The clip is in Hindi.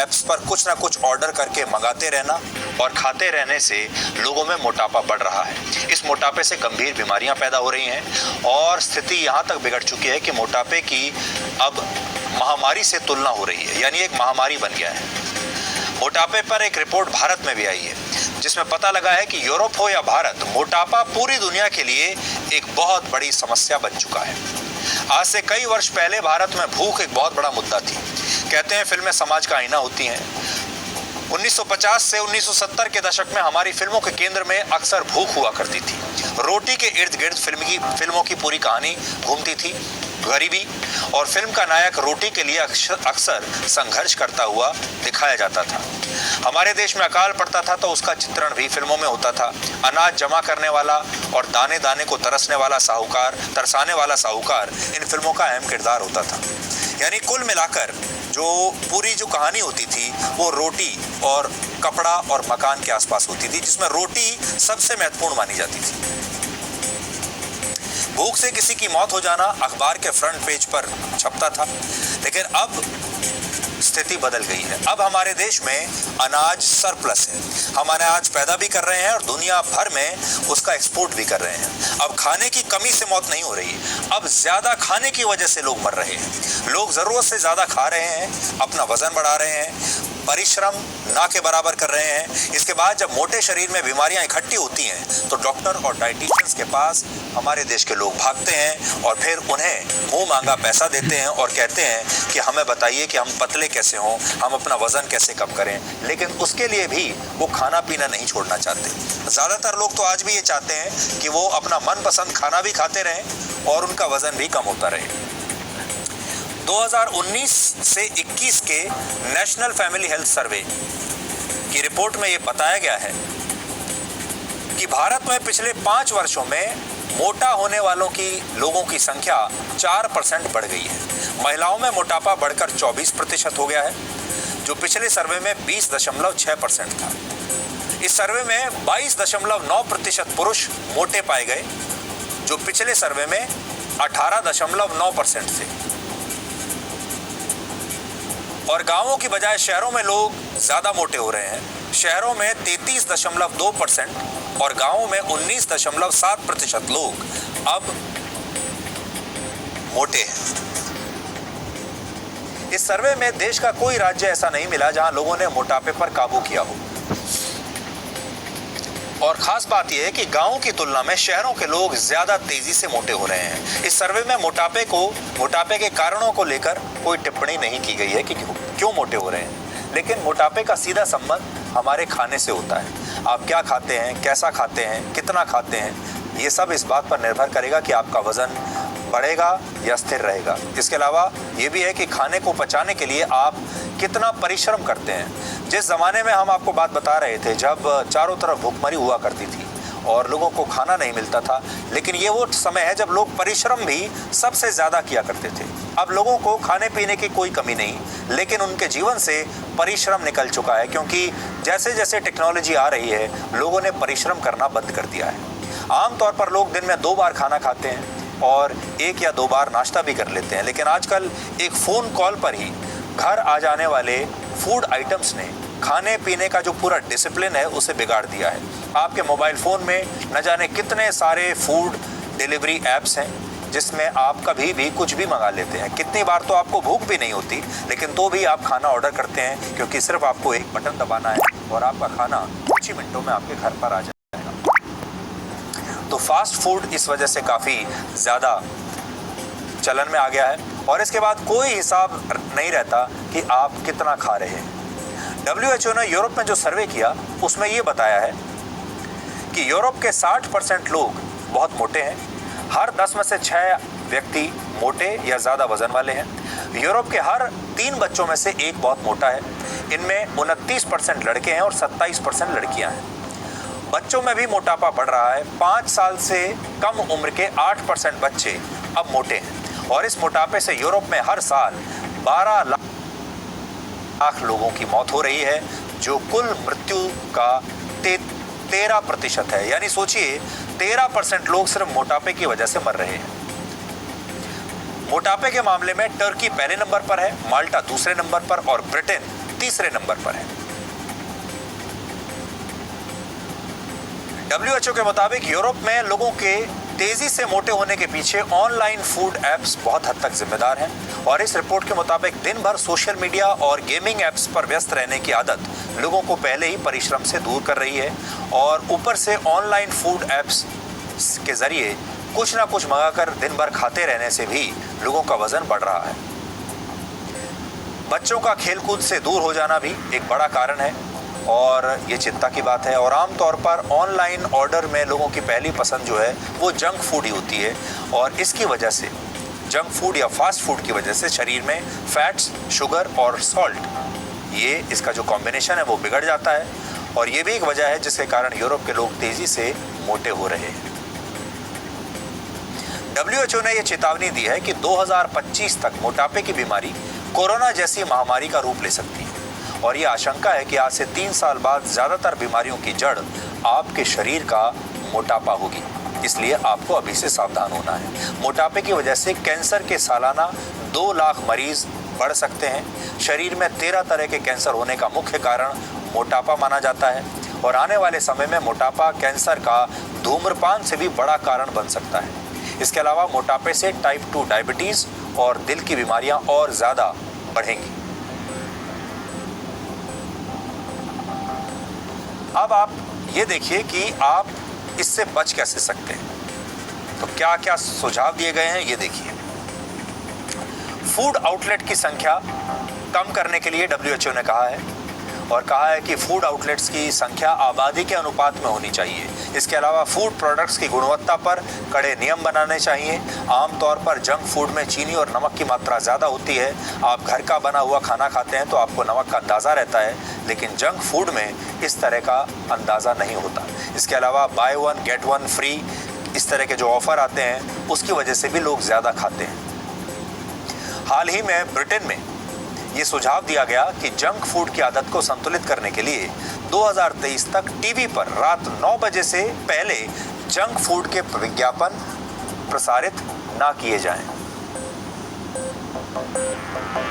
ऐप्स पर कुछ ना कुछ ऑर्डर करके मंगाते रहना और खाते रहने से लोगों में मोटापा बढ़ रहा है। इस मोटापे से गंभीर बीमारियां पैदा हो रही हैं और स्थिति यहां तक बिगड़ चुकी है कि मोटापे की अब महामारी से तुलना हो रही है, यानी एक महामारी बन गया है। मोटापे पर एक रिपोर्ट भारत में भी आई है जिसमें पता लगा है कि यूरोप हो या भारत, मोटापा पूरी दुनिया के लिए एक बहुत बड़ी समस्या बन चुका है। आज से कई वर्ष पहले भारत में भूख एक बहुत बड़ा मुद्दा थी। कहते हैं फिल्में समाज का आईना होती हैं। 1950 से 1970 के दशक में हमारी फिल्मों के केंद्र में अक्सर भूख हुआ करती थी। रोटी के इर्द गिर्द फिल्मों की पूरी कहानी घूमती थी। गरीबी और फिल्म का नायक रोटी के लिए अक्सर संघर्ष करता हुआ दिखाया जाता था। हमारे देश में अकाल पड़ता था तो उसका चित्रण भी फिल्मों में होता था। अनाज जमा करने वाला और दाने दाने को तरसाने वाला साहूकार इन फिल्मों का अहम किरदार होता था। यानी कुल मिलाकर पूरी जो कहानी होती थी वो रोटी और कपड़ा और मकान के आसपास होती थी, जिसमें रोटी सबसे महत्वपूर्ण मानी जाती थी। भूख से किसी की मौत हो जाना अखबार के फ्रंट पेज पर छपता था, लेकिन अब स्थिति बदल गई है। अब हमारे देश में अनाज सरप्लस है। हम अनाज पैदा भी कर रहे हैं और दुनिया भर में उसका एक्सपोर्ट भी कर रहे हैं। अब खाने की कमी से मौत नहीं हो रही, अब ज्यादा खाने की वजह से लोग मर रहे हैं। लोग जरूरत से ज्यादा खा रहे हैं, अपना वजन बढ़ा रहे हैं, परिश्रम ना के बराबर कर रहे हैं। इसके बाद जब मोटे शरीर में बीमारियां इकट्ठी होती हैं तो डॉक्टर और डाइटिशियंस के पास हमारे देश के लोग भागते हैं और फिर उन्हें मुंह मांगा पैसा देते हैं और कहते हैं कि हमें बताइए कि हम पतले कैसे हों, हम अपना वजन कैसे कम करें। लेकिन उसके लिए भी वो खाना पीना नहीं छोड़ना चाहते। ज़्यादातर लोग तो आज भी ये चाहते हैं कि वो अपना मनपसंद खाना भी खाते रहें और उनका वजन भी कम होता रहे। 2019 से 21 के नेशनल फैमिली हेल्थ सर्वे की रिपोर्ट में ये बताया गया है कि भारत में पिछले 5 वर्षों में मोटा होने वालों की लोगों की संख्या 4% बढ़ गई है। महिलाओं में मोटापा बढ़कर 24% हो गया है, जो पिछले सर्वे में 20.6% था। इस सर्वे में 22.9% पुरुष मोटे पाए गए, जो पिछले सर्वे में 18.9% थे। और गांवों की बजाय शहरों में लोग ज्यादा मोटे हो रहे हैं। शहरों में 33.2% और गांवों में 19.7% लोग अब मोटे हैं। इस सर्वे में देश का कोई राज्य ऐसा नहीं मिला जहां लोगों ने मोटापे पर काबू किया हो। और खास बात यह है कि गांवों की तुलना में शहरों के लोग ज्यादा तेजी से मोटे हो रहे हैं। इस सर्वे में मोटापे के कारणों को लेकर कोई टिप्पणी नहीं की गई है कि क्यों मोटे हो रहे हैं, लेकिन मोटापे का सीधा संबंध हमारे खाने से होता है। आप क्या खाते हैं, कैसा खाते हैं, कितना खाते हैं, ये सब इस बात पर निर्भर करेगा कि आपका वजन बढ़ेगा या स्थिर रहेगा। इसके अलावा ये भी है कि खाने को पचाने के लिए आप कितना परिश्रम करते हैं। जिस ज़माने में हम आपको बात बता रहे थे जब चारों तरफ भूखमरी हुआ करती थी और लोगों को खाना नहीं मिलता था, लेकिन ये वो समय है जब लोग परिश्रम भी सबसे ज़्यादा किया करते थे। अब लोगों को खाने पीने की कोई कमी नहीं, लेकिन उनके जीवन से परिश्रम निकल चुका है, क्योंकि जैसे जैसे टेक्नोलॉजी आ रही है लोगों ने परिश्रम करना बंद कर दिया है। आमतौर पर लोग दिन में 2 बार खाना खाते हैं और 1 या 2 बार नाश्ता भी कर लेते हैं, लेकिन आजकल एक फ़ोन कॉल पर ही घर आ जाने वाले फूड आइटम्स ने खाने पीने का जो पूरा डिसिप्लिन है उसे बिगाड़ दिया है। आपके मोबाइल फ़ोन में न जाने कितने सारे फूड डिलीवरी ऐप्स हैं जिसमें आप कभी भी कुछ भी मंगा लेते हैं। कितनी बार तो आपको भूख भी नहीं होती, लेकिन तो भी आप खाना ऑर्डर करते हैं, क्योंकि सिर्फ आपको एक बटन दबाना है और आपका खाना कुछ ही मिनटों में आपके घर पर आ जाएगा। तो फास्ट फूड इस वजह से काफ़ी ज़्यादा चलन में आ गया है और इसके बाद कोई हिसाब नहीं रहता कि आप कितना खा रहे हैं। WHO ने यूरोप में जो सर्वे किया उसमें ये बताया है कि यूरोप के 60% लोग बहुत मोटे हैं। हर 10 में से 6 व्यक्ति मोटे या ज़्यादा वजन वाले हैं। यूरोप के हर 3 बच्चों में से 1 बहुत मोटा है। इनमें 29% लड़के हैं और 27% लड़कियां हैं। बच्चों में भी मोटापा बढ़ रहा है। 5 साल से कम उम्र के 8% बच्चे अब मोटे हैं और इस मोटापे से यूरोप में हर साल 12 लाख लोगों की मौत हो रही है, जो कुल मृत्यु का 13% है। यानी सोचिए 13% लोग सिर्फ मोटापे की वजह से मर रहे हैं। मोटापे के मामले में टर्की पहले नंबर पर है, माल्टा दूसरे नंबर पर और ब्रिटेन तीसरे नंबर पर है। WHO के मुताबिक यूरोप में लोगों के तेजी से मोटे होने के पीछे ऑनलाइन फूड एप्स बहुत हद तक जिम्मेदार हैं और इस रिपोर्ट के मुताबिक दिन भर सोशल मीडिया और गेमिंग एप्स पर व्यस्त रहने की आदत लोगों को पहले ही परिश्रम से दूर कर रही है और ऊपर से ऑनलाइन फूड एप्स के जरिए कुछ ना कुछ मंगाकर दिन भर खाते रहने से भी लोगों का वजन बढ़ रहा है। बच्चों का खेलकूद से दूर हो जाना भी एक बड़ा कारण है और ये चिंता की बात है और आमतौर पर ऑनलाइन ऑर्डर में लोगों की पहली पसंद जो है वो जंक फूड ही होती है और इसकी वजह से जंक फूड या फास्ट फूड की वजह से शरीर में फैट्स, शुगर और सॉल्ट ये इसका जो कॉम्बिनेशन है वो बिगड़ जाता है और ये भी एक वजह है जिसके कारण यूरोप के लोग तेजी से मोटे हो रहे हैं। WHO ने यह चेतावनी दी है कि 2025 तक मोटापे की बीमारी कोरोना जैसी महामारी का रूप ले सकती है और यह आशंका है कि आज से 3 साल बाद ज्यादातर बीमारियों की जड़ आपके शरीर का मोटापा होगी। इसलिए आपको अभी से सावधान होना है। मोटापे की वजह से कैंसर के सालाना 2 लाख मरीज बढ़ सकते हैं। शरीर में 13 तरह के कैंसर होने का मुख्य कारण मोटापा माना जाता है और आने वाले समय में मोटापा कैंसर का धूम्रपान से भी बड़ा कारण बन सकता है। इसके अलावा मोटापे से टाइप 2 डायबिटीज और दिल की बीमारियां और ज्यादा बढ़ेंगी। अब आप ये देखिए कि आप इससे बच कैसे सकते हैं। तो क्या क्या सुझाव दिए गए हैं ये देखिए। फूड आउटलेट की संख्या कम करने के लिए WHO ने कहा है और कहा है कि फूड आउटलेट्स की संख्या आबादी के अनुपात में होनी चाहिए। इसके अलावा फूड प्रोडक्ट्स की गुणवत्ता पर कड़े नियम बनाने चाहिए। आमतौर पर जंक फूड में चीनी और नमक की मात्रा ज़्यादा होती है। आप घर का बना हुआ खाना खाते हैं तो आपको नमक का अंदाज़ा रहता है, लेकिन जंक फूड में इस तरह का अंदाज़ा नहीं होता। इसके अलावा बाय 1 गेट 1 फ्री इस तरह के जो ऑफर आते हैं उसकी वजह से भी लोग ज़्यादा खाते हैं। हाल ही में ब्रिटेन में ये सुझाव दिया गया कि जंक फूड की आदत को संतुलित करने के लिए 2023 तक टीवी पर रात 9 बजे से पहले जंक फूड के विज्ञापन प्रसारित ना किए जाएं।